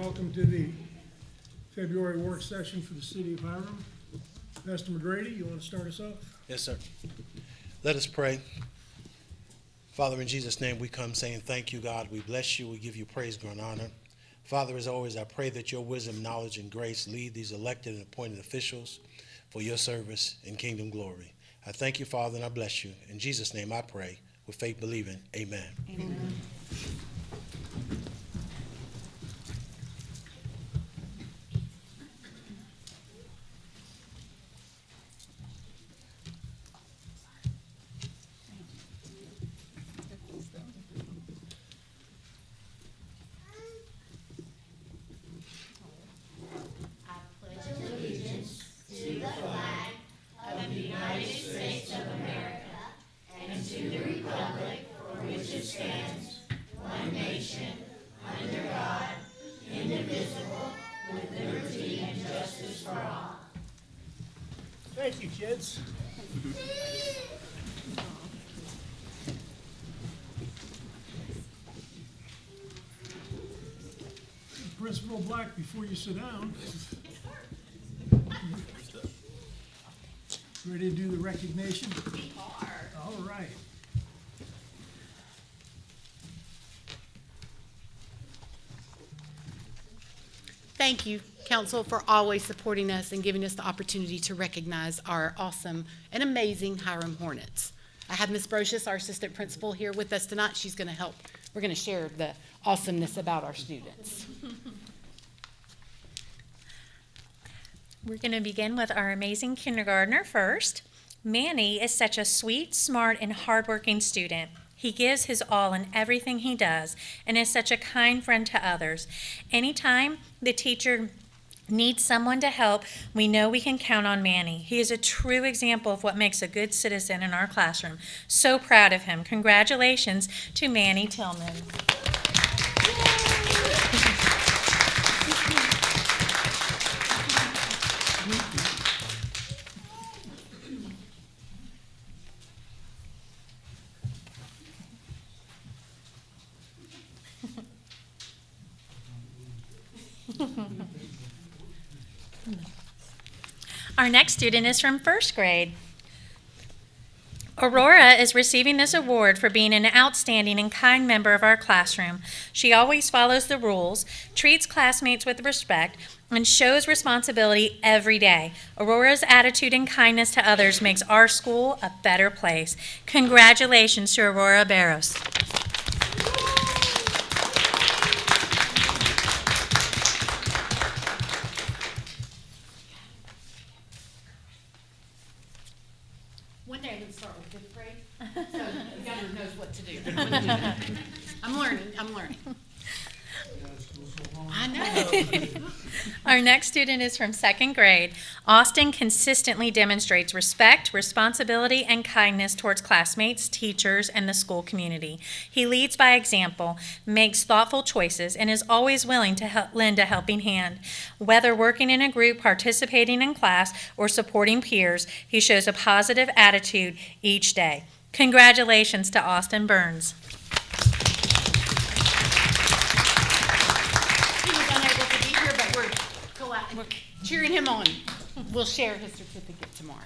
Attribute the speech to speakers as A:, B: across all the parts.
A: welcome to the February work session for the City of Hiram. Pastor McGrady, you want to start us off?
B: Yes, sir. Let us pray. Father, in Jesus' name we come saying thank you, God. We bless you. We give you praise, glory, and honor. Father, as always, I pray that your wisdom, knowledge, and grace lead these elected and appointed officials for your service and kingdom glory. I thank you, Father, and I bless you. In Jesus' name I pray, with faith believing, amen.
C: Amen.
A: Thank you, kids. Principal Black, before you sit down. Ready to do the recognition?
C: We are.
A: All right.
C: Thank you, Council, for always supporting us and giving us the opportunity to recognize our awesome and amazing Hiram Hornets. I have Ms. Brocious, our assistant principal, here with us tonight. She's going to help. We're going to share the awesomeness about our students.
D: We're going to begin with our amazing kindergartner first. Manny is such a sweet, smart, and hardworking student. He gives his all in everything he does and is such a kind friend to others. Anytime the teacher needs someone to help, we know we can count on Manny. He is a true example of what makes a good citizen in our classroom. So proud of him. Congratulations to Manny Tillman. Our next student is from first grade. Aurora is receiving this award for being an outstanding and kind member of our classroom. She always follows the rules, treats classmates with respect, and shows responsibility every day. Aurora's attitude and kindness to others makes our school a better place. Congratulations to Aurora Barros.
C: One day I'm going to start with fifth grade, so the younger knows what to do. I'm learning. I know.
D: Our next student is from second grade. Austin consistently demonstrates respect, responsibility, and kindness towards classmates, teachers, and the school community. He leads by example, makes thoughtful choices, and is always willing to lend a helping hand. Whether working in a group, participating in class, or supporting peers, he shows a positive attitude each day. Congratulations to Austin Burns.
C: We're cheering him on. We'll share his certificate tomorrow.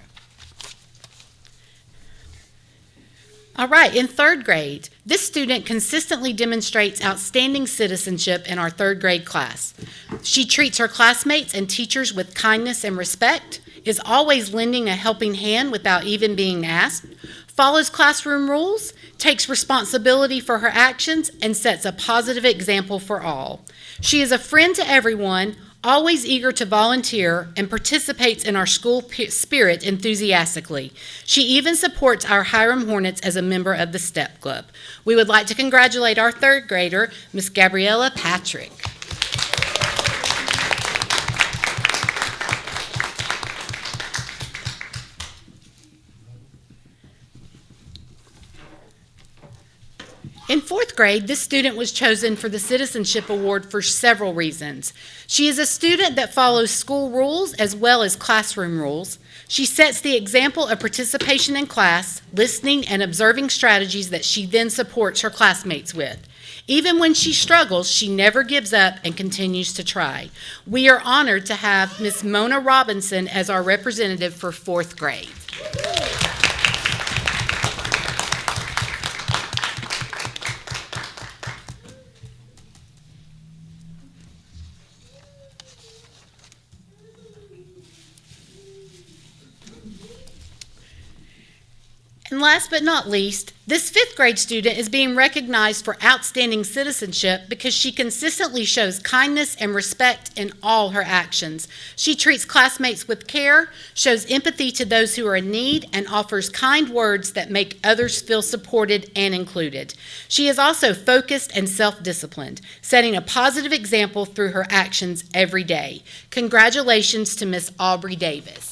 C: All right, in third grade, this student consistently demonstrates outstanding citizenship in our third grade class. She treats her classmates and teachers with kindness and respect, is always lending a helping hand without even being asked, follows classroom rules, takes responsibility for her actions, and sets a positive example for all. She is a friend to everyone, always eager to volunteer, and participates in our school spirit enthusiastically. She even supports our Hiram Hornets as a member of the STEP Club. We would like to congratulate our third grader, Miss Gabriella Patrick. In fourth grade, this student was chosen for the Citizenship Award for several reasons. She is a student that follows school rules as well as classroom rules. She sets the example of participation in class, listening, and observing strategies that she then supports her classmates with. Even when she struggles, she never gives up and continues to try. We are honored to have Miss Mona Robinson as our representative for 4th grade. And last but not least, this 5th grade student is being recognized for outstanding citizenship because she consistently shows kindness and respect in all her actions. She treats classmates with care, shows empathy to those who are in need, and offers kind words that make others feel supported and included. She is also focused and self-disciplined, setting a positive example through her actions every day. Congratulations to Miss Aubrey Davis.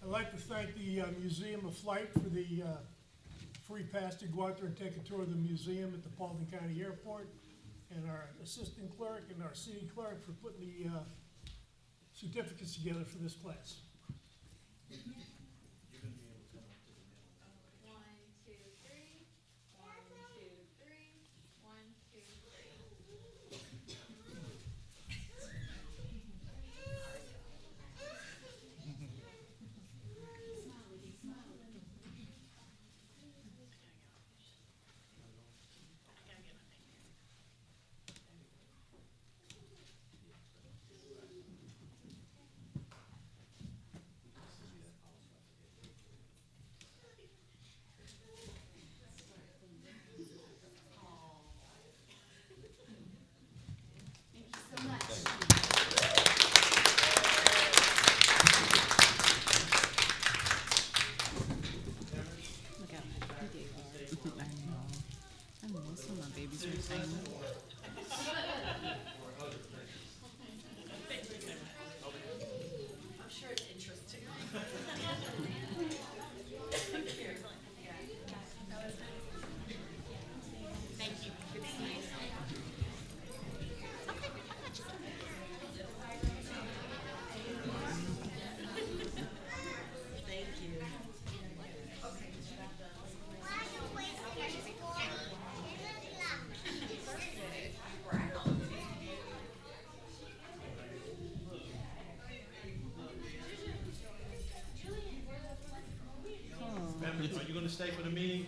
A: I'd like to thank the Museum of Flight for the free pass to go out there and take a tour of the museum at the Paulding County Airport, and our assistant clerk and our city clerk for putting the certificates together for this class.
B: Are you going to stay for the meeting?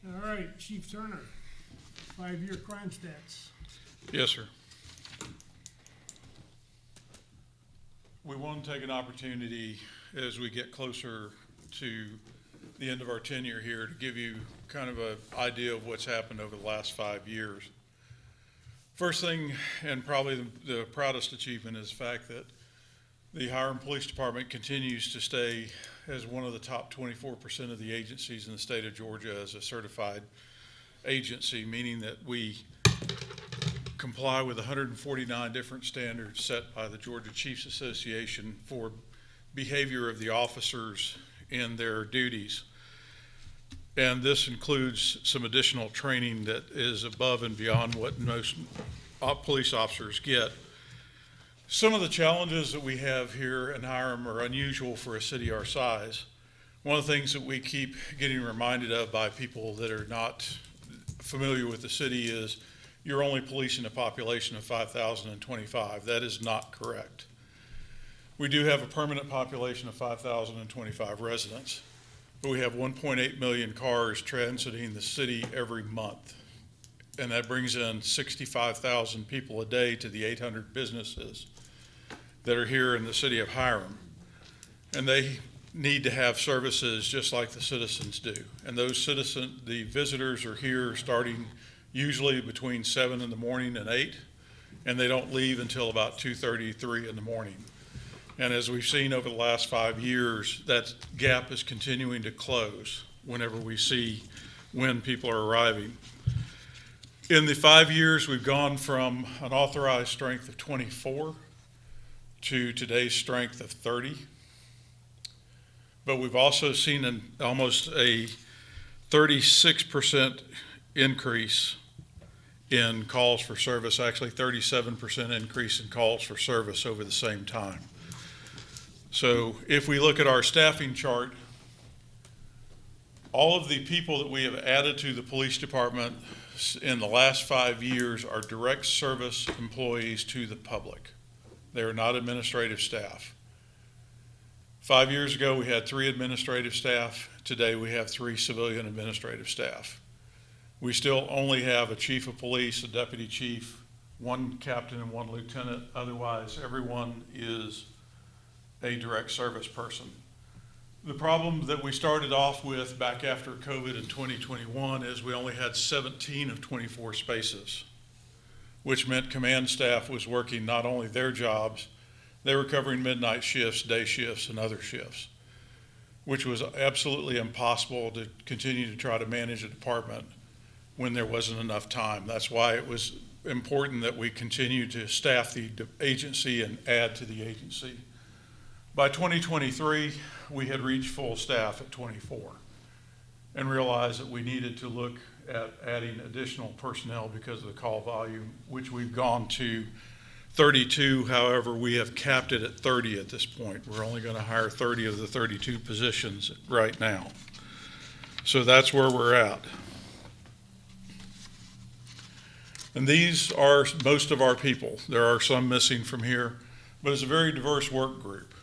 A: All right, Chief Turner, 5-year crime stats.
E: Yes, sir. We want to take an opportunity as we get closer to the end of our tenure here to give you kind of an idea of what's happened over the last 5 years. First thing, and probably the proudest achievement, is the fact that the Hiram Police Department continues to stay as one of the top 24% of the agencies in the state of Georgia as a certified agency, meaning that we comply with 149 different standards set by the Georgia Chiefs Association for behavior of the officers in their duties. And this includes some additional training that is above and beyond what most police officers get. Some of the challenges that we have here in Hiram are unusual for a city our size. One of the things that we keep getting reminded of by people that are not familiar with the city is you're only policing a population of 5,025. That is not correct. We do have a permanent population of 5,025 residents, but we have 1.8 million cars transiting the city every month. And that brings in 65,000 people a day to the 800 businesses that are here in the city of Hiram. And they need to have services just like the citizens do. And the visitors are here starting usually between 7 in the morning and 8, and they don't leave until about 2:30, 3 in the morning. And as we've seen over the last 5 years, that gap is continuing to close whenever we see when people are arriving. In the 5 years, we've gone from an authorized strength of 24 to today's strength of 30. But we've also seen almost a 36% increase in calls for service, actually 37% increase in calls for service over the same time. So if we look at our staffing chart, all of the people that we have added to the police department in the last 5 years are direct service employees to the public. They are not administrative staff. 5 years ago, we had 3 administrative staff. Today, we have 3 civilian administrative staff. We still only have a chief of police, a deputy chief, 1 captain and 1 lieutenant. Otherwise, everyone is a direct service person. The problem that we started off with back after COVID in 2021 is we only had 17 of 24 spaces, which meant command staff was working not only their jobs, they were covering midnight shifts, day shifts, and other shifts, which was absolutely impossible to continue to try to manage a department when there wasn't enough time. That's why it was important that we continue to staff the agency and add to the agency. By 2023, we had reached full staff at 24 and realized that we needed to look at adding additional personnel because of the call volume, which we've gone to 32. However, we have capped it at 30 at this point. We're only going to hire 30 of the 32 positions right now. So that's where we're at. And these are most of our people. There are some missing from here, but it's a very diverse work group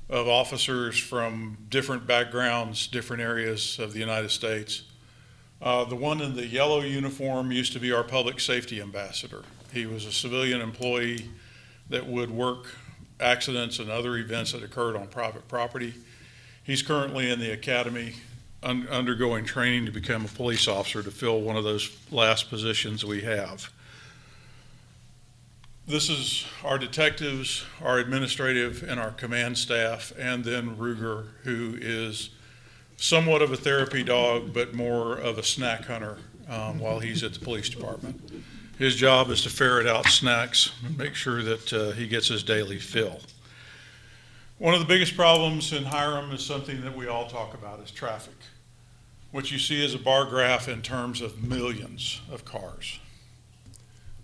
E: of officers from different backgrounds, different areas of the United States. The one in the yellow uniform used to be our public safety ambassador. He was a civilian employee that would work accidents and other events that occurred on private property. He's currently in the academy undergoing training to become a police officer to fill one of those last positions we have. This is our detectives, our administrative, and our command staff, and then Ruger, who is somewhat of a therapy dog, but more of a snack hunter while he's at the police department. His job is to ferret out snacks and make sure that he gets his daily fill. One of the biggest problems in Hiram is something that we all talk about, is traffic. What you see is a bar graph in terms of millions of cars.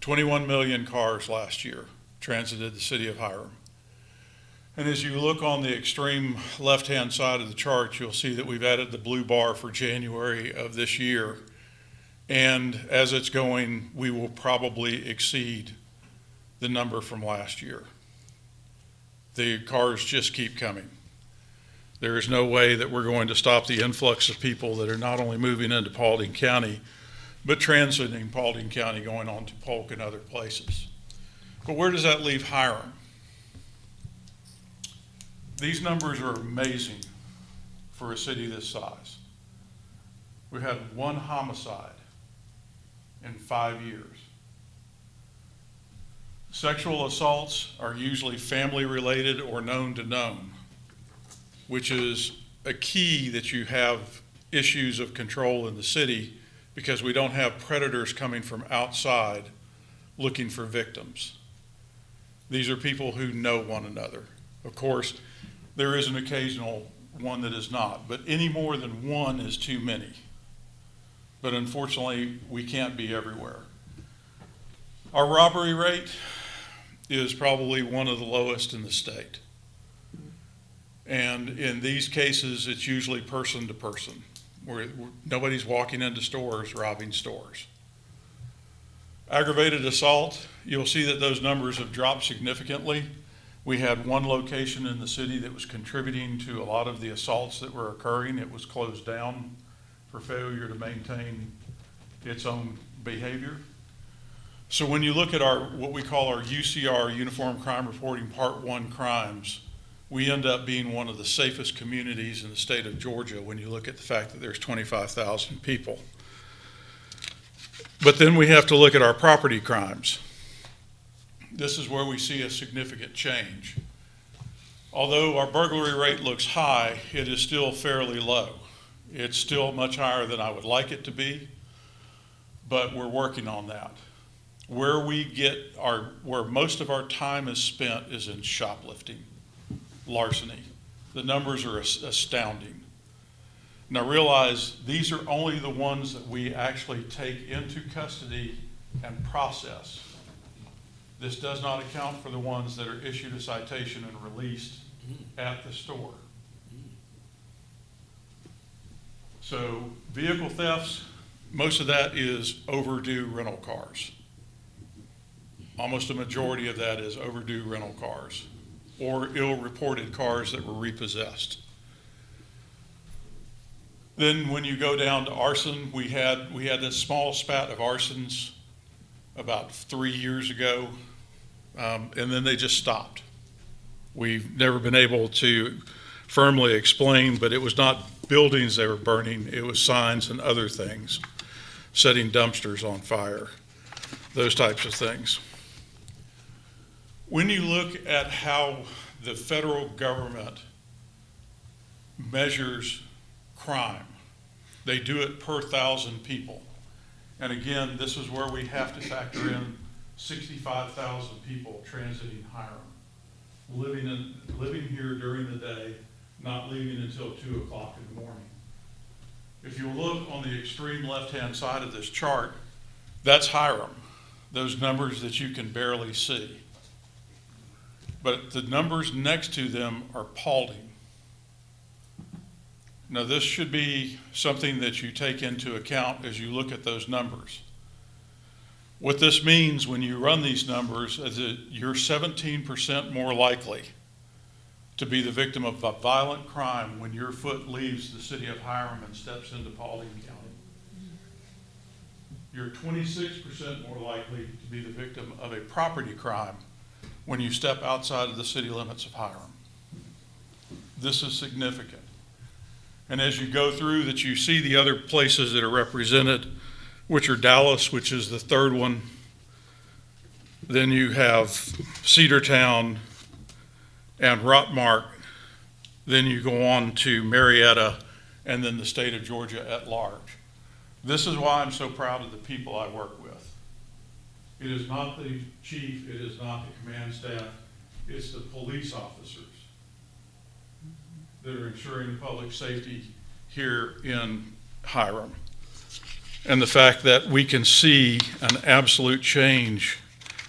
E: 21 million cars last year transited the city of Hiram. And as you look on the extreme left-hand side of the chart, you'll see that we've added the blue bar for January of this year. And as it's going, we will probably exceed the number from last year. The cars just keep coming. There is no way that we're going to stop the influx of people that are not only moving into Paulding County, but transiting Paulding County, going on to Polk and other places. But where does that leave Hiram? These numbers are amazing for a city this size. We had 1 homicide in 5 years. Sexual assaults are usually family related or known to known, which is a key that you have issues of control in the city, because we don't have predators coming from outside looking for victims. These are people who know one another. Of course, there is an occasional one that is not, but any more than one is too many. But unfortunately, we can't be everywhere. Our robbery rate is probably one of the lowest in the state. And in these cases, it's usually person to person, where nobody's walking into stores, robbing stores. Aggravated assault, you'll see that those numbers have dropped significantly. We had one location in the city that was contributing to a lot of the assaults that were occurring. It was closed down for failure to maintain its own behavior. So when you look at what we call our UCR, Uniform Crime Reporting Part 1 crimes, we end up being one of the safest communities in the state of Georgia when you look at the fact that there's 25,000 people. But then we have to look at our property crimes. This is where we see a significant change. Although our burglary rate looks high, it is still fairly low. It's still much higher than I would like it to be, but we're working on that. Where most of our time is spent is in shoplifting, larceny. The numbers are astounding. Now realize these are only the ones that we actually take into custody and process. This does not account for the ones that are issued a citation and released at the store. So vehicle thefts, most of that is overdue rental cars. Almost a majority of that is overdue rental cars or ill-reported cars that were repossessed. Then when you go down to arson, we had this small spat of arsons about 3 years ago, and then they just stopped. We've never been able to firmly explain, but it was not buildings they were burning, it was signs and other things, setting dumpsters on fire, those types of things. When you look at how the federal government measures crime, they do it per 1,000 people. And again, this is where we have to factor in 65,000 people transiting Hiram, living here during the day, not leaving until 2 o'clock in the morning. If you look on the extreme left-hand side of this chart, that's Hiram, those numbers that you can barely see. But the numbers next to them are Paulding. Now this should be something that you take into account as you look at those numbers. What this means when you run these numbers is that you're 17% more likely to be the victim of a violent crime when your foot leaves the city of Hiram and steps into Paulding County. You're 26% more likely to be the victim of a property crime when you step outside of the city limits of Hiram. This is significant. And as you go through that, you see the other places that are represented, which are Dallas, which is the third one. Then you have Cedartown and Rockmart. Then you go on to Marietta, and then the state of Georgia at large. This is why I'm so proud of the people I work with. It is not the chief, it is not the command staff, it's the police officers that are ensuring public safety here in Hiram. And the fact that we can see an absolute change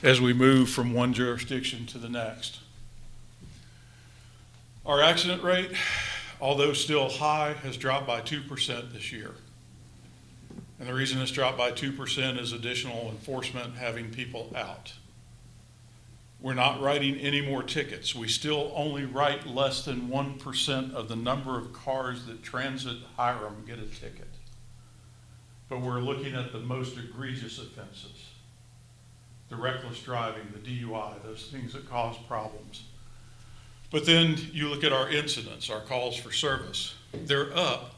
E: as we move from one jurisdiction to the next. Our accident rate, although still high, has dropped by 2% this year. And the reason it's dropped by 2% is additional enforcement, having people out. We're not writing any more tickets. We still only write less than 1% of the number of cars that transit Hiram get a ticket. But we're looking at the most egregious offenses. The reckless driving, the DUI, those things that cause problems. But then you look at our incidents, our calls for service. They're up,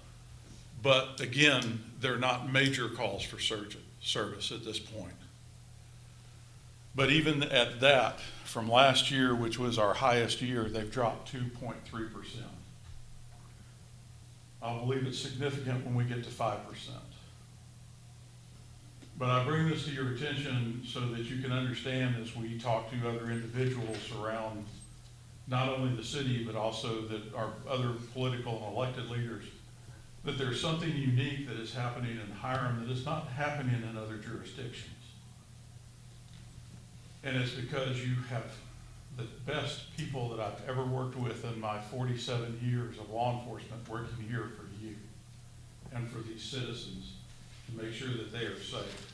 E: but again, they're not major calls for service at this point. But even at that, from last year, which was our highest year, they've dropped 2.3%. I believe it's significant when we get to 5%. But I bring this to your attention so that you can understand as we talk to other individuals around not only the city, but also that our other political and elected leaders, that there's something unique that is happening in Hiram that is not happening in other jurisdictions. And it's because you have the best people that I've ever worked with in my 47 years of law enforcement working here for you and for these citizens to make sure that they are safe.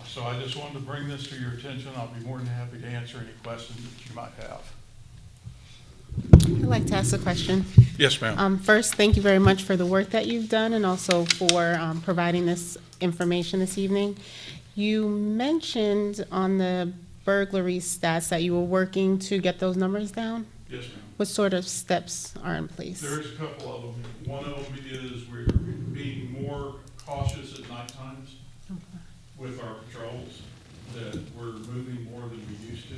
E: So I just wanted to bring this to your attention. I'll be more than happy to answer any questions that you might have.
F: I'd like to ask a question.
E: Yes, ma'am.
F: First, thank you very much for the work that you've done and also for providing this information this evening. You mentioned on the burglary stats that you were working to get those numbers down.
E: Yes, ma'am.
F: What sort of steps are in place?
E: There's a couple of them. One of them is we're being more cautious at night times with our patrols, that we're moving more than we used to.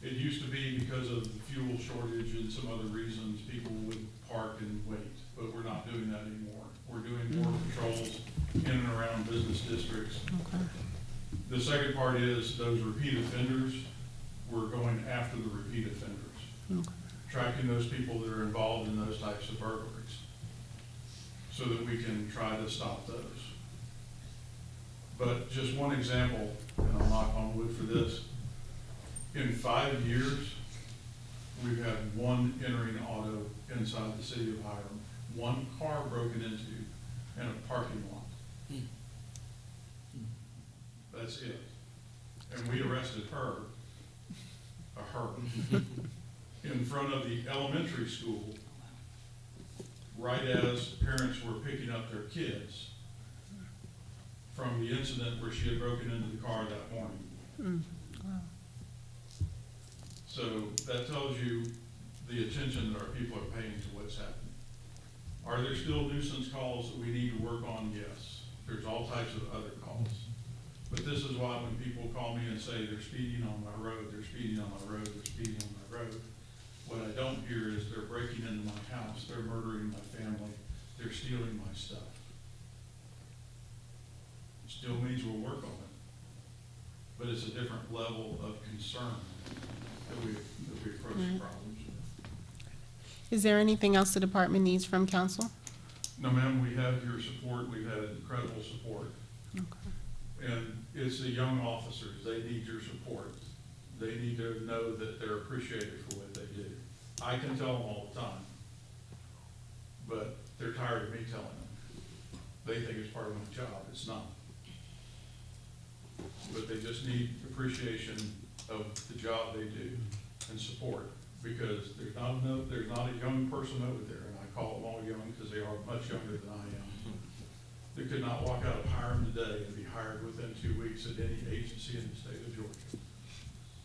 E: It used to be because of the fuel shortage and some other reasons, people would park and wait, but we're not doing that anymore. We're doing more patrols in and around business districts.
F: Okay.
E: The second part is those repeat offenders, we're going after the repeat offenders.
F: Okay.
E: Tracking those people that are involved in those types of burglaries so that we can try to stop those. But just one example, and I'll knock on wood for this. In 5 years, we've had one entering auto inside the city of Hiram, one car broken into in a parking lot. That's it. And we arrested her, in front of the elementary school, right as parents were picking up their kids from the incident where she had broken into the car that morning. So that tells you the attention that our people are paying to what's happening. Are there still nuisance calls that we need to work on? Yes. There's all types of other calls. But this is why when people call me and say they're speeding on my road, they're speeding on my road, they're speeding on my road, what I don't hear is they're breaking into my house, they're murdering my family, they're stealing my stuff. It still means we'll work on it, but it's a different level of concern that we approach the problems with.
F: Is there anything else the department needs from council?
E: No, ma'am, we have your support. We've had incredible support.
F: Okay.
E: And it's the young officers, they need your support. They need to know that they're appreciated for what they do. I can tell them all the time, but they're tired of me telling them. They think it's part of my job, it's not. But they just need appreciation of the job they do and support, because there's not a young person over there, and I call them all young because they are much younger than I am, that could not walk out of Hiram today and be hired within 2 weeks at any agency in the state of Georgia.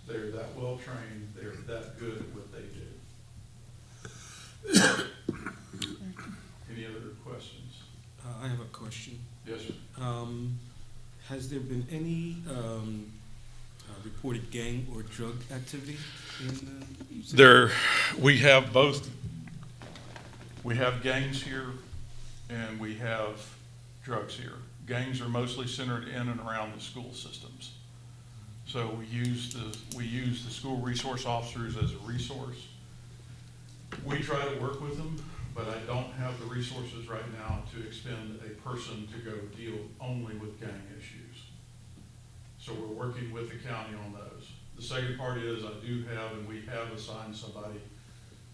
E: They're that well trained, they're that good at what they do. Any other questions?
G: I have a question.
E: Yes, sir.
G: Has there been any reported gang or drug activity in the city?
E: We have both. We have gangs here and we have drugs here. Gangs are mostly centered in and around the school systems. So we use the school resource officers as a resource. We try to work with them, but I don't have the resources right now to expend a person to go deal only with gang issues. So we're working with the county on those. The second part is I do have, and we have assigned somebody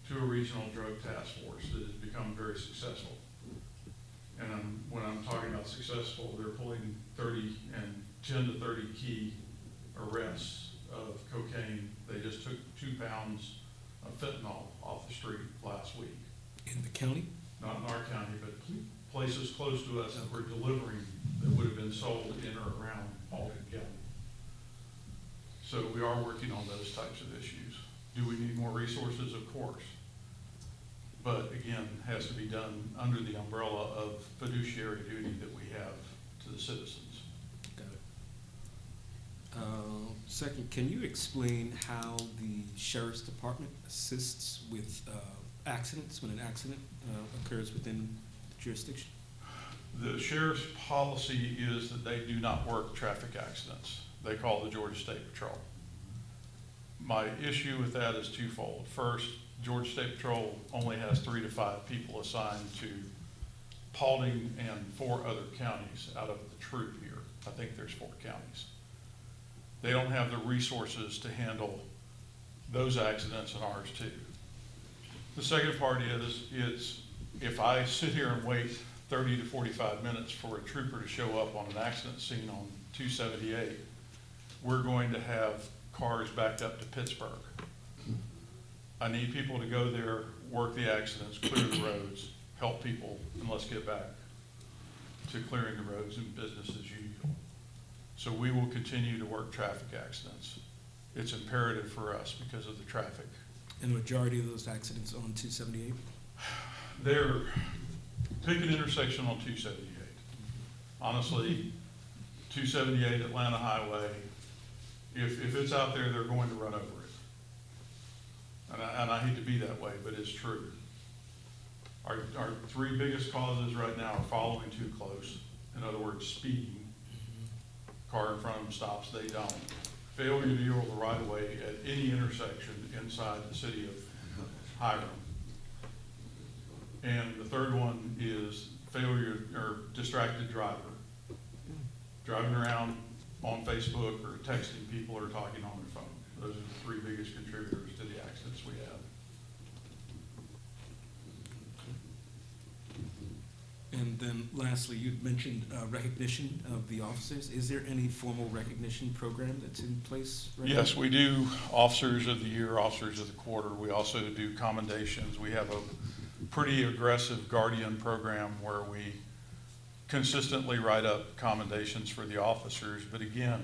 E: to a regional drug task force that has become very successful. And when I'm talking about successful, they're pulling 10 to 30 key arrests of cocaine. They just took 2 pounds of fentanyl off the street last week.
G: In the county?
E: Not in our county, but places close to us that were delivering that would have been sold in or around Halton County. So we are working on those types of issues. Do we need more resources? Of course. But again, has to be done under the umbrella of fiduciary duty that we have to the citizens.
G: Got it. Second, can you explain how the sheriff's department assists with accidents when an accident occurs within the jurisdiction?
E: The sheriff's policy is that they do not work traffic accidents. They call the Georgia State Patrol. My issue with that is twofold. First, Georgia State Patrol only has 3 to 5 people assigned to Paulding and 4 other counties out of the troop here. I think there's 4 counties. they don't have the resources to handle those accidents and ours too. The second part is if I sit here and wait 30 to 45 minutes for a trooper to show up on an accident scene on 278, we're going to have cars backed up to Pittsburgh. I need people to go there, work the accidents, clear the roads, help people, and let's get back to clearing the roads and business as usual. So we will continue to work traffic accidents. It's imperative for us because of the traffic.
G: And the majority of those accidents on 278?
E: They're, pick an intersection on 278. Honestly, 278 Atlanta Highway, if it's out there, they're going to run over it. And I hate to be that way, but it's true. Our three biggest causes right now are following too close. In other words, speeding. Car in front of them stops, they don't. Failure to yield the right of way at any intersection inside the city of Hiram. And the third one is failure or distracted driver. Driving around on Facebook or texting people or talking on their phone. Those are the three biggest contributors to the accidents we have.
G: And then lastly, you mentioned recognition of the officers. Is there any formal recognition program that's in place right now?
E: Yes, we do Officers of the Year, Officers of the Quarter. We also do commendations. We have a pretty aggressive Guardian program where we consistently write up commendations for the officers, but again,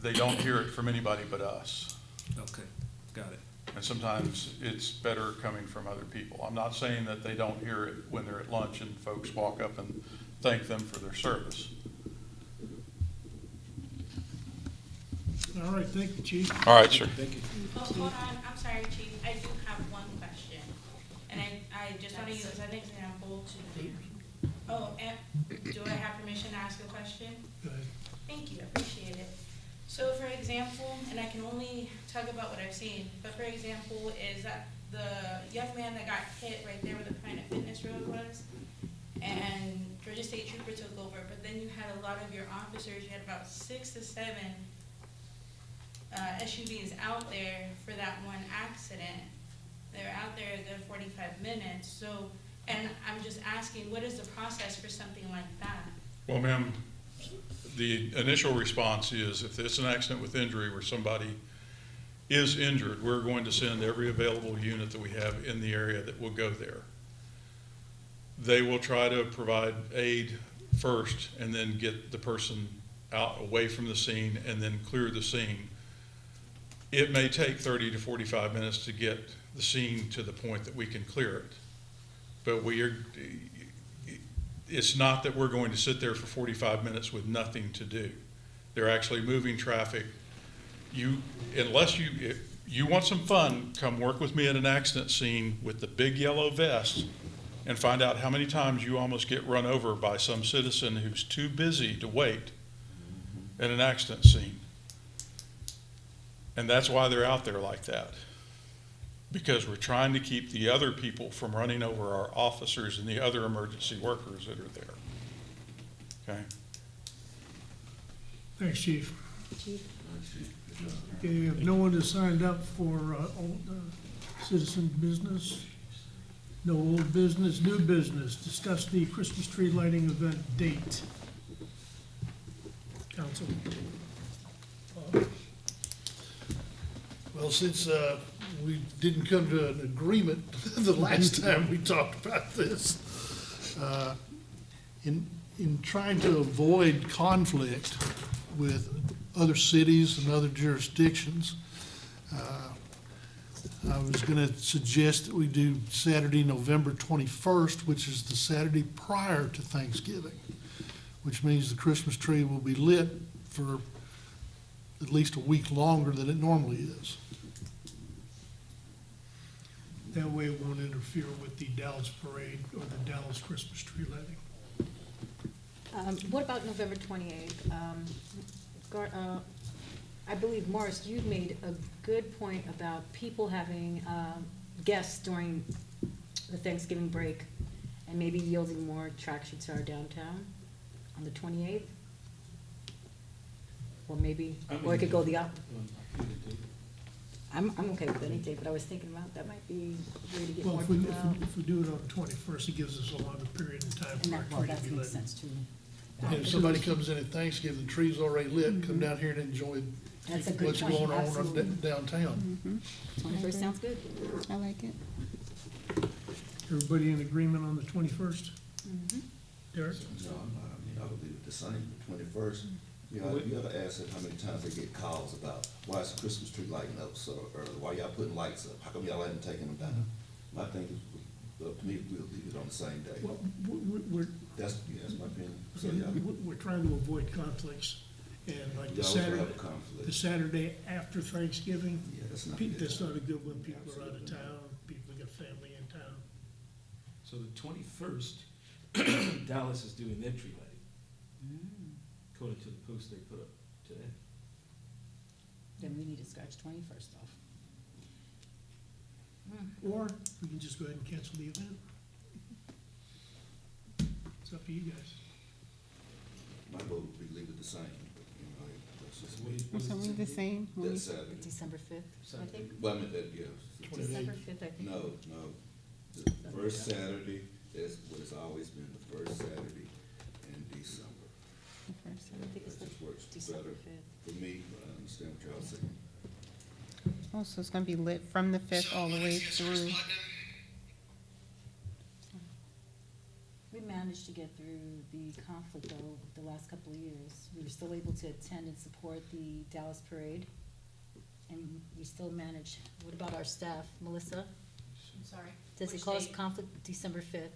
E: they don't hear it from anybody but us.
G: Okay, got it.
E: And sometimes it's better coming from other people. I'm not saying that they don't hear it when they're at lunch and folks walk up and thank them for their service.
A: All right, thank you, Chief.
E: All right, sir.
G: Thank you.
H: Oh, hold on, I'm sorry, Chief, I do have one question. And I just want to use an example to, oh, and do I have permission to ask a question?
A: Go ahead.
H: Thank you, I appreciate it. So for example, and I can only talk about what I've seen, but for example, is that the young man that got hit right there where the Planet Fitness Road was, and Georgia State Trooper took over, but then you had a lot of your officers, you had about 6 to 7 SUVs out there for that one accident. They're out there a good 45 minutes, so, and I'm just asking, what is the process for something like that?
E: Well, ma'am, the initial response is if it's an accident with injury where somebody is injured, we're going to send every available unit that we have in the area that will go there. They will try to provide aid first and then get the person out away from the scene and then clear the scene. It may take 30 to 45 minutes to get the scene to the point that we can clear it. But it's not that we're going to sit there for 45 minutes with nothing to do. They're actually moving traffic. Unless you want some fun, come work with me at an accident scene with the big yellow vest and find out how many times you almost get run over by some citizen who's too busy to wait at an accident scene. And that's why they're out there like that. Because we're trying to keep the other people from running over our officers and the other emergency workers that are there. Okay?
A: Thanks, Chief. Okay, if no one has signed up for citizen business, no old business, new business, discuss the Christmas tree lighting event date. Council.
I: Well, since we didn't come to an agreement the last time we talked about this, in trying to avoid conflict with other cities and other jurisdictions, I was going to suggest that we do Saturday, November 21st, which is the Saturday prior to Thanksgiving, which means the Christmas tree will be lit for at least a week longer than it normally is.
A: That way it won't interfere with the Dallas parade or the Dallas Christmas tree lighting.
J: What about November 28th? I believe, Morris, you made a good point about people having guests during the Thanksgiving break and maybe yielding more traction to our downtown on the 28th. Or maybe, or it could go the op, I'm okay with any date, but I was thinking about, that might be a way to get
A: Well,
J: more
A: if we,
J: people out.
A: if we do it on the 21st, it gives us a longer period of time
J: And
A: for our
J: that, well,
A: tree to
J: that
A: be
J: makes
A: lit.
J: sense too.
I: And if somebody comes in at Thanksgiving, the tree's already lit, come down here and enjoy
J: That's a good
I: what's
J: point,
I: going on
J: absolutely.
I: downtown.
J: 21st sounds good.
F: I like it.
A: Everybody in agreement on the 21st? Derek?
K: No, I mean, I would leave it the same, the 21st. You gotta ask them how many times they get calls about, why is the Christmas tree lighting up so early? Why y'all putting lights up? How come y'all haven't taken them down? My thing is, to me, we'll leave it on the same day.
A: Well, we're,
K: That's my opinion. So, yeah,
A: we're trying to avoid conflicts, and like
K: we
A: the
K: always
A: Saturday,
K: have a conflict.
A: the Saturday after Thanksgiving,
K: Yeah, that's not
A: pe-
K: good.
A: that's not a good one, people are out of town, people got family in town.
G: So the 21st, Dallas is doing their tree lighting, according to the post they put up today.
J: Then we need to scratch 21st off.
A: Or we can just go ahead and cancel the event. It's up to you guys.
K: My vote would be leave it the same, but, you know, that's just me.
F: So we the same? When we-
K: That's Saturday.
J: December 5th, I think.
K: Well, I mean, that, yeah.
J: December 5th, I think.
K: No, the first Saturday is what it's always been, the first Saturday in December.
F: the first
J: I think it's
K: That
J: the
K: just works
J: December
K: better
J: 5th.
K: for me, but I understand what y'all saying.
F: Oh, so it's gonna be lit from the 5th all the way through.
J: We managed to get through the conflict though, the last couple of years. We were still able to attend and support the Dallas Parade. And we still managed, what about our staff? Melissa,
L: I'm sorry.
J: does it
L: Which
J: cause
L: date?
J: conflict December 5th?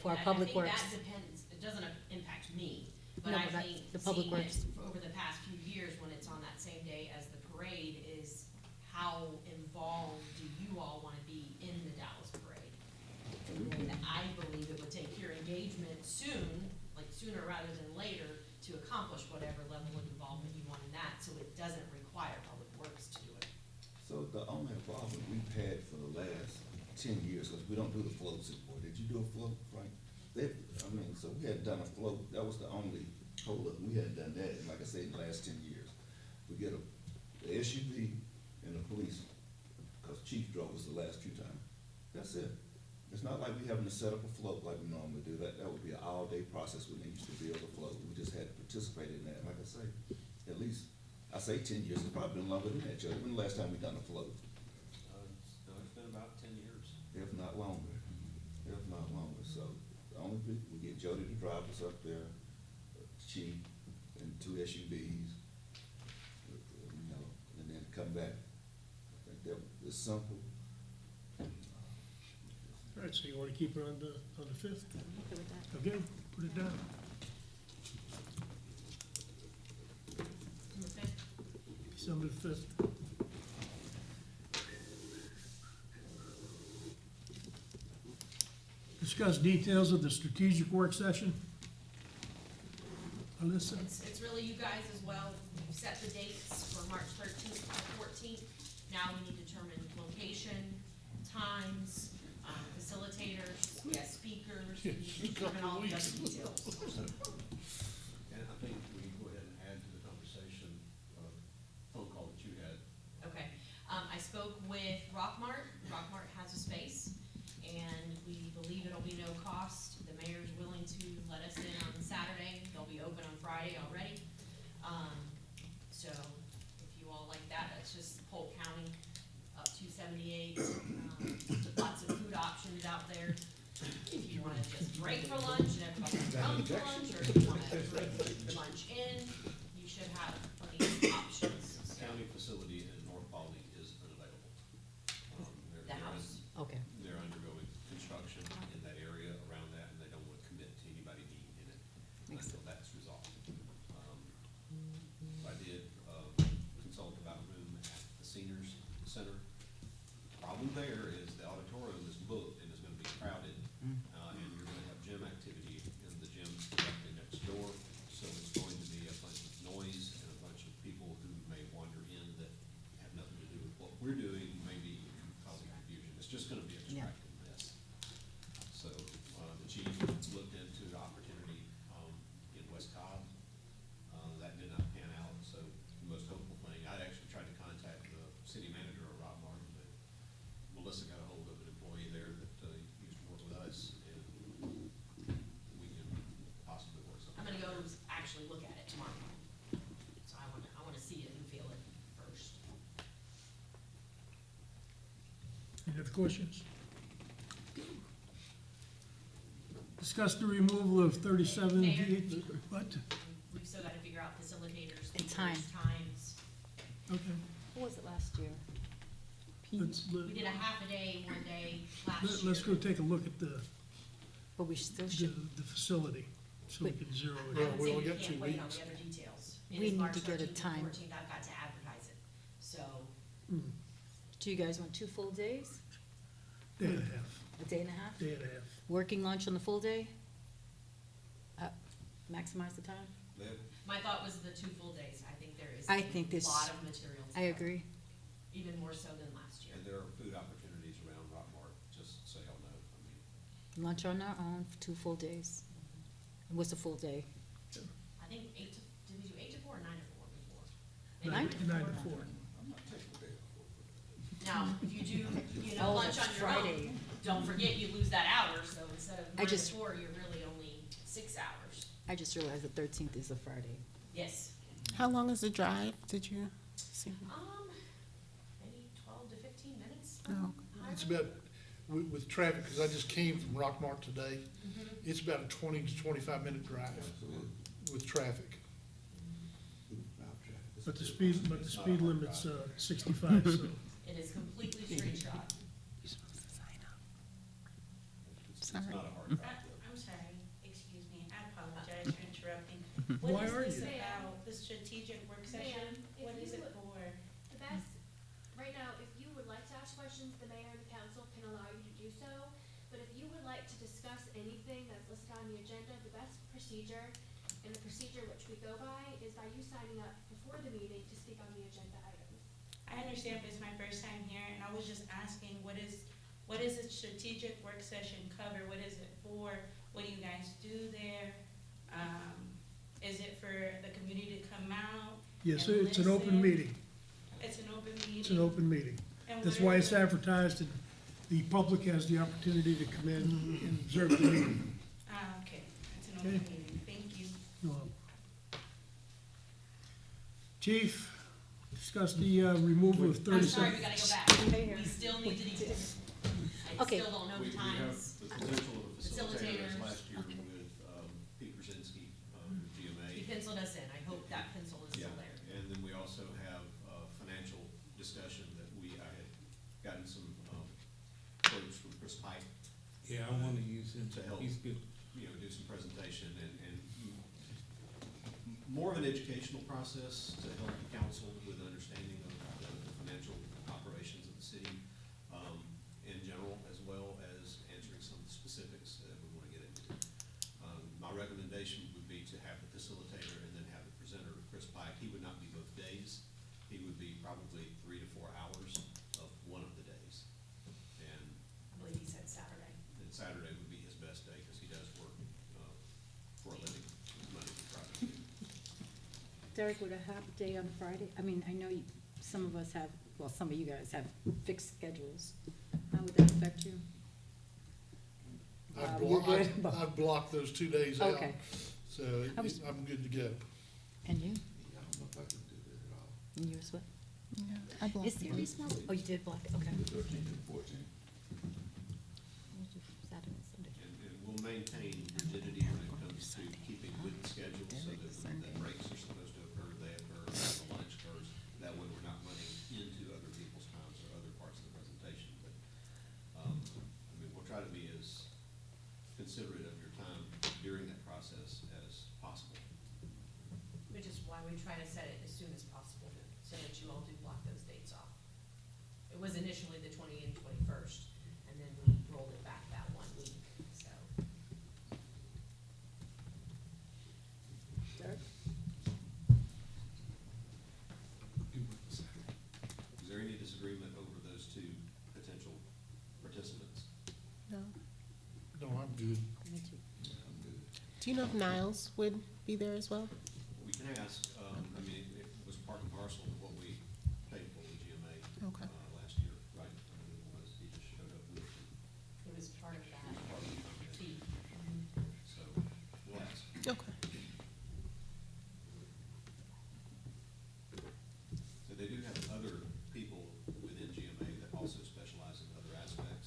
J: For our
L: I
J: Public
L: think
J: Works.
L: that depends, it doesn't impact me, but
J: No,
L: I
J: but that-
L: think
J: the Public
L: seeing it
J: Works.
L: over the past few years, when it's on that same day as the parade, is how involved do you all wanna be in the Dallas parade? And I believe it would take your engagement soon, like sooner rather than later, to accomplish whatever level of involvement you want in that, so it doesn't require Public Works to do it.
K: So the only involvement we've had for the last 10 years, because we don't do the floats anymore. Did you do a float, Frank? So we hadn't done a float. That was the only holdup. We hadn't done that, in, like I said, in the last 10 years. We get the SUV and the police, because Chief drove us the last few times. That's it. It's not like we having to set up a float like we normally do. That would be an all-day process when they used to build a float. We just had to participate in that. Like I say, at least, I say 10 years. It's probably been longer than that, Joe. When the last time we done a float?
G: It's been about 10 years.
K: If not longer, if not longer. So the only people, we get Jody to drive us up there, Chief, and 2 SUVs, you know, and then come back. I think that it's simple.
A: All right, so you wanna keep it on the 5th?
J: I'm okay with that.
A: Okay, put it down.
L: December 5th?
A: December the 5th. Discuss details of the strategic work session. Alyssa?
L: It's really you guys as well. You set the dates for March 13th to 14th. Now we need to determine location, times, facilitators, guest speakers, determine all the other details.
M: And I think we can go ahead and add to the conversation, phone call that you had.
L: Okay, I spoke with Rockmart. Rockmart has a space, and we believe it'll be no cost. The mayor's willing to let us in on Saturday. They'll be open on Friday already. So if you all like that, that's just Polk County, up 278. Lots of food options out there. If you wanna just break for lunch and everybody can come for lunch, or if you wanna bring lunch in, you should have plenty of options.
M: County facility in North Paulding is unavailable.
L: The house.
J: Okay.
M: They're undergoing construction in that area around that, and they don't want to commit to anybody being in it until that's resolved. I did consult about a room at the seniors center. Problem there is the auditorium is booked and is gonna be crowded, and you're gonna have gym activity in the gym directly next door, so it's going to be a bunch of noise and a bunch
A: questions? Discuss the removal of 37,
L: Mayor?
A: what?
L: We've still gotta figure out facilitators,
J: And
L: leaders,
J: time.
L: times.
A: Okay.
J: What was it last year?
L: We did a half a day, one day last year.
A: Let's go take a look at the,
J: But we still
A: the
J: should,
A: the facility, so we can zero
L: I
A: it
L: would
A: in.
L: say
I: we only
L: we
I: got 2
L: can't wait on
I: weeks.
L: the other details. It
J: We
L: is
J: need
L: March
J: to get a
L: 13th and
J: time.
L: 14th, I've got to advertise it, so.
J: do you guys want 2 full days?
A: Day and a half,
J: A day and a half?
A: day and a half.
J: Working lunch on the full day? Maximize the time?
L: My thought was the 2 full days. I think there is
J: I think this-
L: a lot of materials.
J: I agree.
L: Even more so than last year.
M: And there are food opportunities around Rockmart, just so y'all know. I mean,
J: Lunch on our own for 2 full days. And what's a full day?
L: I think did we do 8 to 4 or 9 to 4 before?
J: Nine
L: Maybe
J: to
A: 9 to 4.
K: I'm not taking a day off.
L: Now, if you do,
J: Oh,
L: lunch on
J: that's
L: your
J: Friday.
L: own, don't forget you lose that hour, so instead of
J: I
L: 9 to
J: just-
L: 4, you're really only 6 hours.
J: I just realized the 13th is a Friday.
L: Yes.
F: How long is the drive? Did you see?
L: Maybe 12 to 15 minutes.
F: Oh,
I: It's about, with traffic, because I just came from Rockmart today, it's about a 20 to 25-minute drive with traffic.
A: But the speed limit's 65, so.
L: It is completely straight shot.
M: it's
F: Sorry.
M: not a hard drive.
H: I'm sorry, excuse me, I apologize for interrupting.
A: Why
H: What
A: are
H: is
A: you?
H: this about, the strategic work session?
N: Ma'am, if
H: What is
N: you
H: it
N: would-
H: for?
N: The best, right now, if you would like to ask questions, the mayor and the council can allow you to do so. But if you would like to discuss anything that's listed on the agenda, the best procedure, and the procedure which we go by, is by you signing up before the meeting to speak on the agenda items.
H: I understand if it's my first time here, and I was just asking, what is a strategic work session cover? What is it for? What do you guys do there? Is it for the community to come out?
A: Yes,
H: and
A: it's an open
H: listen?
A: meeting.
H: It's an open meeting?
A: It's an open meeting.
H: And
A: That's
H: what
A: why
H: are
A: it's
H: the-
A: advertised, and the public has the opportunity to come in and observe the meeting.
H: Okay, it's an open
A: Okay.
H: meeting, thank you.
A: Chief, discuss the removal of
L: I'm sorry,
A: 37.
L: we gotta go back. We still need to details. I
J: Okay.
L: still don't know
M: We
L: the
M: have
L: times.
M: the potential of a facilitator as
L: Facilitators.
M: last year with Pete Krasinski,
L: He
M: GMA.
L: penciled us in. I hope that pencil is
M: Yeah,
L: still there.
M: and then we also have financial discussion that I had gotten some quotes from Chris Pike.
G: Yeah, I want to use him.
M: To help.
G: He's good.
M: Do some presentation and more of an educational process to help the council with understanding of the financial operations of the city, in general, as well as answering some of the specifics that we want to get into. My recommendation would be to have the facilitator and then have the presenter, Chris Pike. He would not be both days. He would be probably 3 to 4 hours of one of the days. And
L: I believe he said Saturday.
M: then Saturday would be his best day because he does work for a living, Monday through Friday.
J: Derek, would a half day on Friday, I mean, I know some of us have, well, some of you guys have fixed schedules. How would that affect you? You're good.
I: I've blocked those 2 days out,
J: Okay.
I: so
J: I was-
I: I'm good to go.
J: And you?
K: I don't know if I can do that at all.
J: And you as well?
F: I blocked
J: Is there a reason why- Oh, you did block it, okay.
K: The 13th and 14th.
J: Saturday and Sunday.
M: And we'll maintain rigidity when it comes to keeping with the schedule so that when the breaks are supposed to occur, they occur, when the lunch occurs. That way we're not running into other people's times or other parts of the presentation. But, we'll try to be as considerate of your time during that process as possible.
L: Which is why we try to set it as soon as possible, so that you all do block those dates off. It was initially the 20th and 21st, and then we rolled it back that 1 week, so.
J: Derek?
M: Is there any disagreement over those two potential participants?
J: No.
I: No, I'm good.
J: Me too.
F: Do you know if Niles would be there as well?
M: We can ask, it was part and parcel of what we paid for with GMA.
F: Okay.
M: Last year, right? It was, he just showed up with
L: It was part of that
M: part of the contract.
L: fee.
M: So, we'll ask.
F: Okay.
M: So they do have other people within GMA that also specialize in other aspects.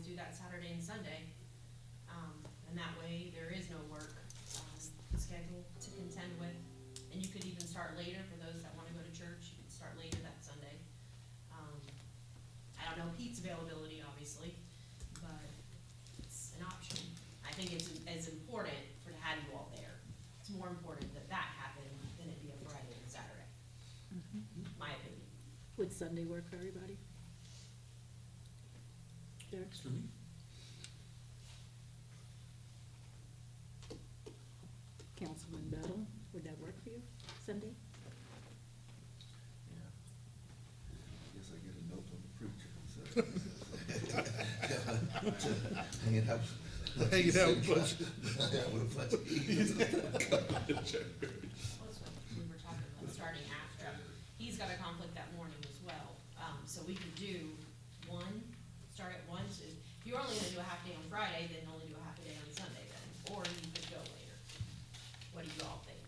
L: do that Saturday and Sunday. And that way, there is no work, schedule to contend with. And you could even start later for those that wanna go to church, you could start later that Sunday. I don't know Pete's availability, obviously, but it's an option. I think it's as important to have you all there. It's more important that that happen than it be a Friday and Saturday, my opinion.
J: Would Sunday work for everybody? Derek?
G: For me?
J: Councilman Battle, would that work for you, Sunday?
K: Guess I get a note from the preacher, so. Hanging out.
I: Hanging out with a bunch
K: With a bunch of eagles.
L: Well, that's what we were talking about, starting after. He's got a conflict that morning as well, so we could do one, start at one, so if you're only gonna do a half day on Friday, then only do a half a day on Sunday then, or you could go later. What do you all think?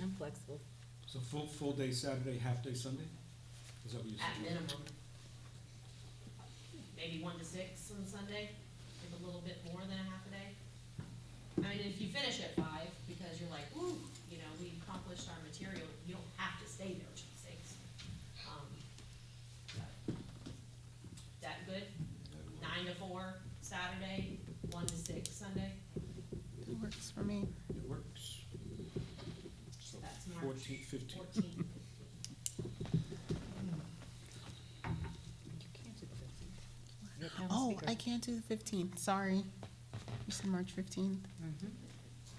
J: I'm flexible.
G: So full day Saturday, half day Sunday? Is that what you
L: At
G: said?
L: minimum. Maybe 1 to 6 on Sunday, with a little bit more than a half a day. I mean, if you finish at 5, because you're like, ooh, you know, we accomplished our material, you don't have to stay there till 6. That good? 9 to 4 Saturday, 1 to 6 Sunday,
F: It works for me.
G: It works. So
L: that's March
G: 14th, 15th.
L: 14th.
J: You can't do the 15th. You're town
F: Oh,
J: speaker.
F: I can't do the 15th, sorry. You said March 15th?
J: Mhm.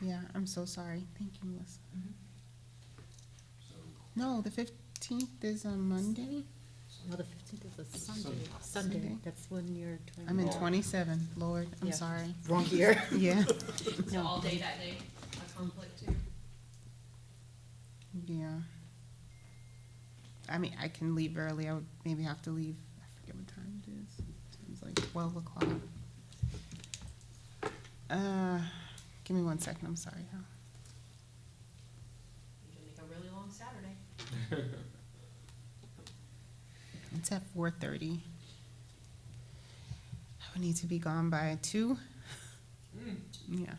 F: Yeah, I'm so sorry. Thank you, Melissa.
K: So,
F: No, the 15th is a Monday?
J: No, the 15th is a Sunday.
G: Sunday.
J: Sunday,
F: Sunday.
J: that's when you're.
F: I'm in 27, Lord, I'm
J: Yeah.
F: sorry.
J: Wrong year.
F: Yeah,
L: So all day that day, a conflict too?
F: yeah. I mean, I can leave early, I would maybe have to leave, I forget what time it is. It's like 12 o'clock. Give me 1 second, I'm sorry.
L: You can make a really long Saturday.
F: It's at 4:30. I would need to be gone by 2. Yeah.
L: Yeah.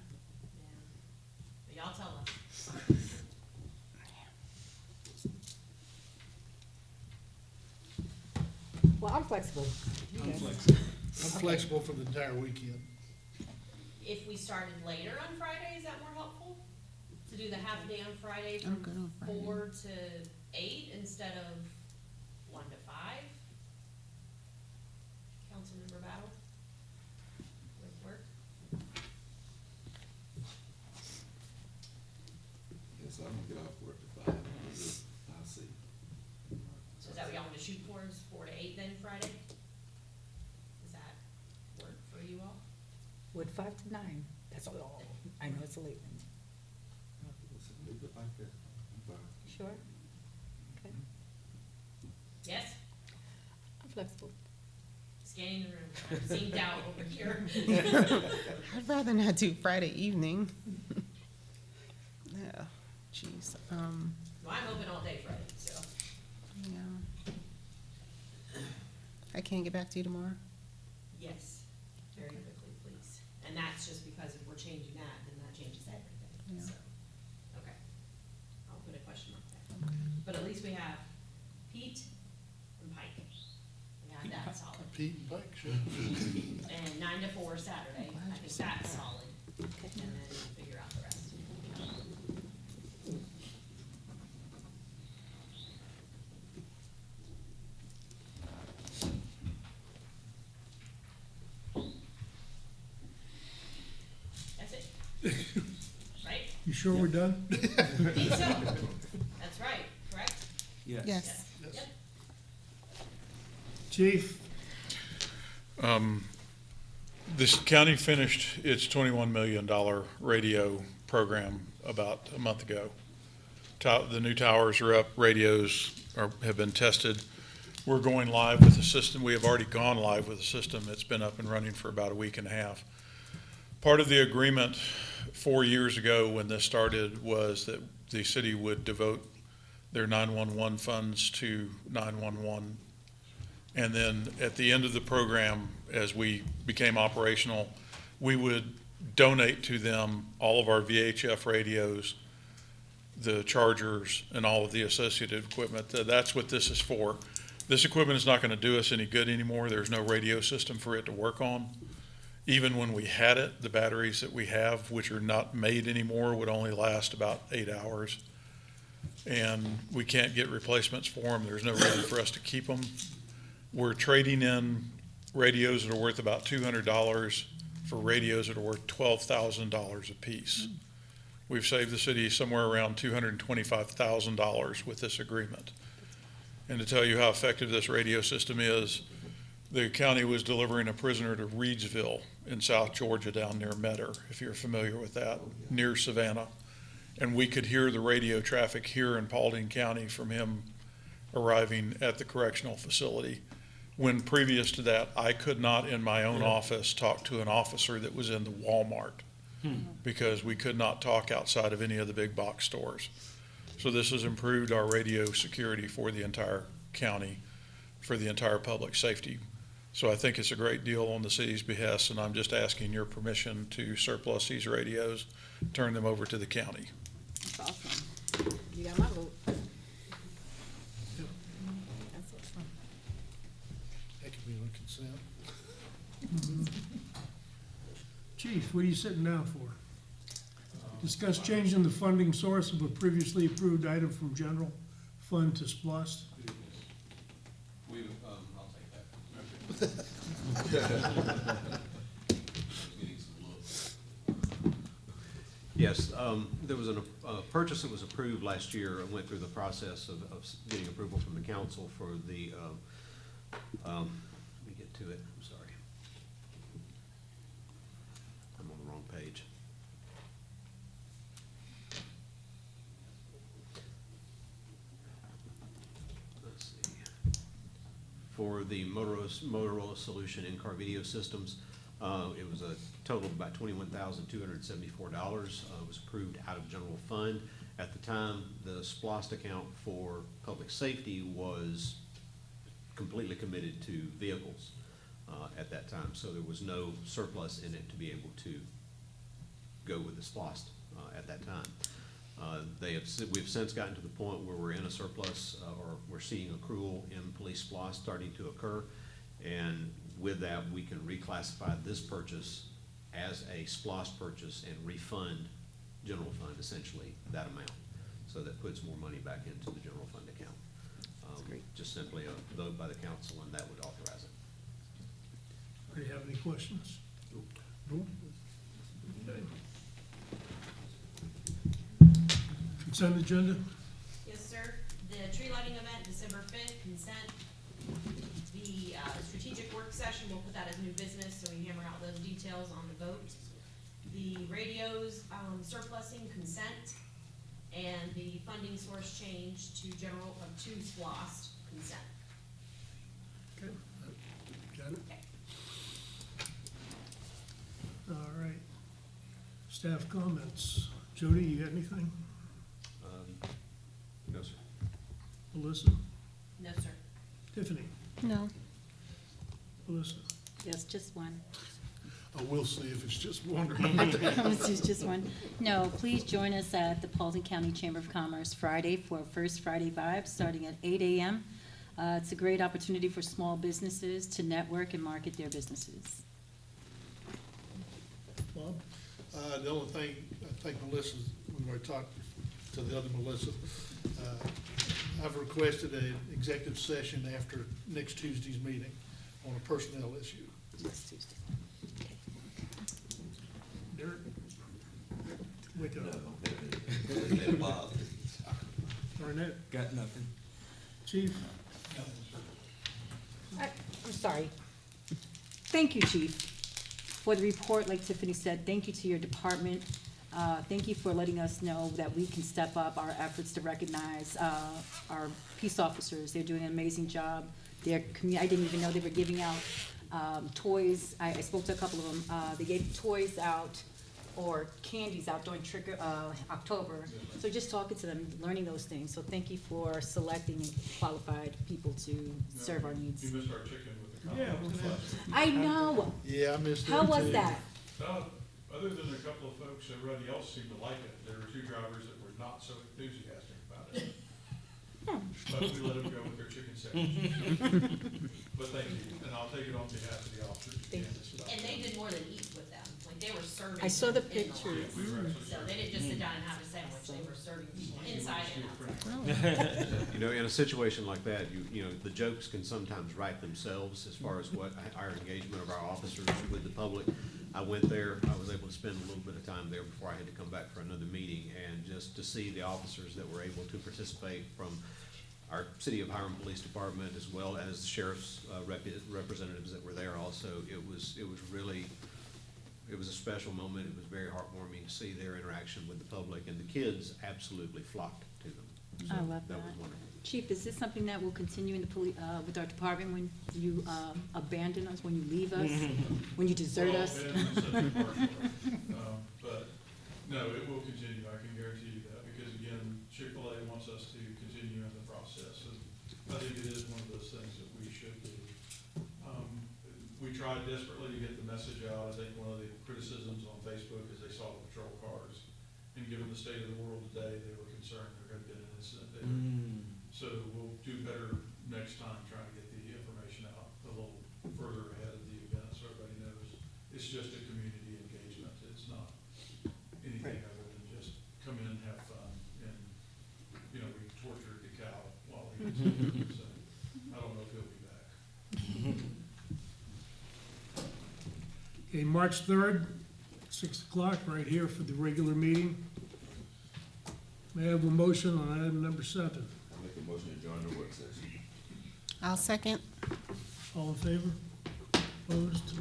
L: But y'all tell us.
J: Well, I'm flexible. You
G: I'm
J: guys.
G: flexible.
I: I'm flexible for the entire weekend.
L: If we started later on Friday, is that more helpful? To do the half day on Friday
F: I'm
L: from
F: good on Friday.
L: 4 to 8 instead of 1 to 5? Councilmember Battle? Would work?
K: guess I'm gonna get off work at 5. I'll see.
L: So is that what y'all want to shoot for, is 4 to 8 then Friday? Does that work for you all?
J: Would 5 to 9, that's all. I know it's a late one.
K: Listen, leave it like that. I'm fine.
J: Sure? Okay,
L: Yes?
J: I'm flexible.
L: Scanning the room. I'm seeing doubt over here.
F: I'd rather not do Friday evening. Yeah, jeez,
L: Well, I'm open all day Friday, so.
F: yeah. I can't get back to you tomorrow?
L: Yes, very quickly, please. And that's just because if we're changing that, then that changes everything,
F: Yeah.
L: so, okay. I'll put a question mark there. But at least we have Pete and Pike. We have that solid.
I: Pete and Pike, sure.
L: And 9 to 4 Saturday, I think that's solid.
J: Okay.
L: And then we'll figure out the rest. That's it. Right?
I: You sure we're done?
L: I think so. That's right, correct?
G: Yes.
F: Yes.
L: Yep.
I: Chief?
E: This county finished its $21 million radio program about a month ago. The new towers are up, radios have been tested. We're going live with the system. We have already gone live with the system. It's been up and running for about a week and a half. Part of the agreement 4 years ago when this started was that the city would devote their 911 funds to 911 And then at the end of the program, as we became operational, we would donate to them all of our VHF radios, the chargers, and all of the associated equipment. That's what this is for. This equipment is not going to do us any good anymore. There's no radio system for it to work on. Even when we had it, the batteries that we have, which are not made anymore, would only last about 8 hours. And we can't get replacements for them. There's no reason for us to keep them. We're trading in radios that are worth about $200 for radios that are worth $12,000 a piece. We've saved the city somewhere around $225,000 with this agreement. And to tell you how effective this radio system is, the county was delivering a prisoner to Reedsville in South Georgia down near Metter, if you're familiar with that, near Savannah. And we could hear the radio traffic here in Paulding County from him arriving at the correctional facility. When previous to that, I could not in my own office talk to an officer that was in the Walmart because we could not talk outside of any of the big box stores. So this has improved our radio security for the entire county, for the entire public safety. So I think it's a great deal on the city's behest, and I'm just asking your permission to surplus these radios, turn them over to the county.
J: That's awesome. You got my vote. That's awesome.
I: That could be on consent.
A: Chief, what are you sitting down for? Discuss changing the funding source of a previously approved item from general fund to SPLOST.
M: I'll take that. Yes, there was a purchase that was approved last year and went through the process of getting approval from the council for the, let me get to it, I'm sorry. I'm on the wrong page. Let's see. For the Motorola Solution in-car video systems, it was a total of about $21,274. It was approved out of general fund. At the time, the SPLOST account for public safety was completely committed to vehicles at that time, so there was no surplus in it to be able to go with the SPLOST at that time. We've since gotten to the point where we're in a surplus or we're seeing accrual in police SPLOST starting to occur, and with that, we can reclassify this purchase as a SPLOST purchase and refund general fund essentially that amount. So that puts more money back into the general fund account. Just simply a vote by the council and that would authorize it.
A: Do you have any questions? No? Okay. Consent agenda?
L: Yes, sir. The tree lighting event, December 5th, consent. The strategic work session, we'll put that as new business, so we hammer out those details on the vote. The radios, surplusing, consent, and the funding source change to to SPLOST, consent.
A: Okay. Got it?
L: Okay.
A: All right. Staff comments. Jody, you got anything?
M: No, sir.
A: Melissa?
L: No, sir.
A: Tiffany?
F: No.
A: Melissa?
J: Yes, just one.
I: We'll see if it's just one or not.
J: It's just one. No, please join us at the Paulding County Chamber of Commerce Friday for First Friday Vibes, starting at 8 a.m. It's a great opportunity for small businesses to network and market their businesses.
A: Bob?
I: The only thing, I think Melissa, when we talked to the other Melissa, I've requested an executive session after next Tuesday's meeting on a personnel issue.
J: Next Tuesday.
A: Derek? Wake up. Arnett?
G: Got nothing.
A: Chief?
J: I'm sorry. Thank you, Chief, for the report. Like Tiffany said, thank you to your department. Thank you for letting us know that we can step up our efforts to recognize our peace officers. They're doing an amazing job. I didn't even know they were giving out toys. I spoke to a couple of them. They gave toys out or candies out during October. So just talking to them, learning those things. So thank you for selecting qualified people to serve our needs.
E: You missed our chicken with the
A: Yeah,
E: compliments last week.
J: I know.
I: Yeah, I missed it
J: How was
I: too.
J: that?
E: Other than a couple of folks, everybody else seemed to like it. There were 2 drivers that were not so enthusiastic about it. But we let them go with their chicken sandwiches. But thank you, and I'll take it on behalf of the officers again.
L: And they did more than eat with them, like they were serving.
J: I saw the
L: them in
J: pictures.
L: line.
E: We were actually
L: So they didn't just sit down and have a sandwich, they were serving people inside and outside.
M: You know, in a situation like that, you know, the jokes can sometimes write themselves as far as what our engagement of our officers with the public. I went there, I was able to spend a little bit of time there before I had to come back for another meeting, and just to see the officers that were able to participate from our City of Hiram Police Department, as well as the sheriff's representatives that were there also, it was really, it was a special moment. It was very heartwarming to see their interaction with the public, and the kids absolutely flocked to them. So
J: I love that.
M: That was wonderful.
J: Chief, is this something that will continue in the with our department when you abandon us, when you leave us, when you desert us?
E: Well, and such a part of it. But, no, it will continue, I can guarantee you that, because again, Chick-fil-A wants us to continue in the process, and I think it is one of those things that we should do. We tried desperately to get the message out. I think one of the criticisms on Facebook is they saw the patrol cars, and given the state of the world today, they were concerned there had been an incident there. So we'll do better next time, trying to get the information out a little further ahead of the event, so everybody knows. It's just a community engagement. It's not anything other than just come in and have fun. And, you know, we tortured the cow while he was there, so I don't know if he'll be back.
A: Okay, March 3rd, 6 o'clock, right here for the regular meeting. May I have a motion on item number 7?
K: I make a motion to join the work session.
F: I'll second.
A: All in favor? Opposed?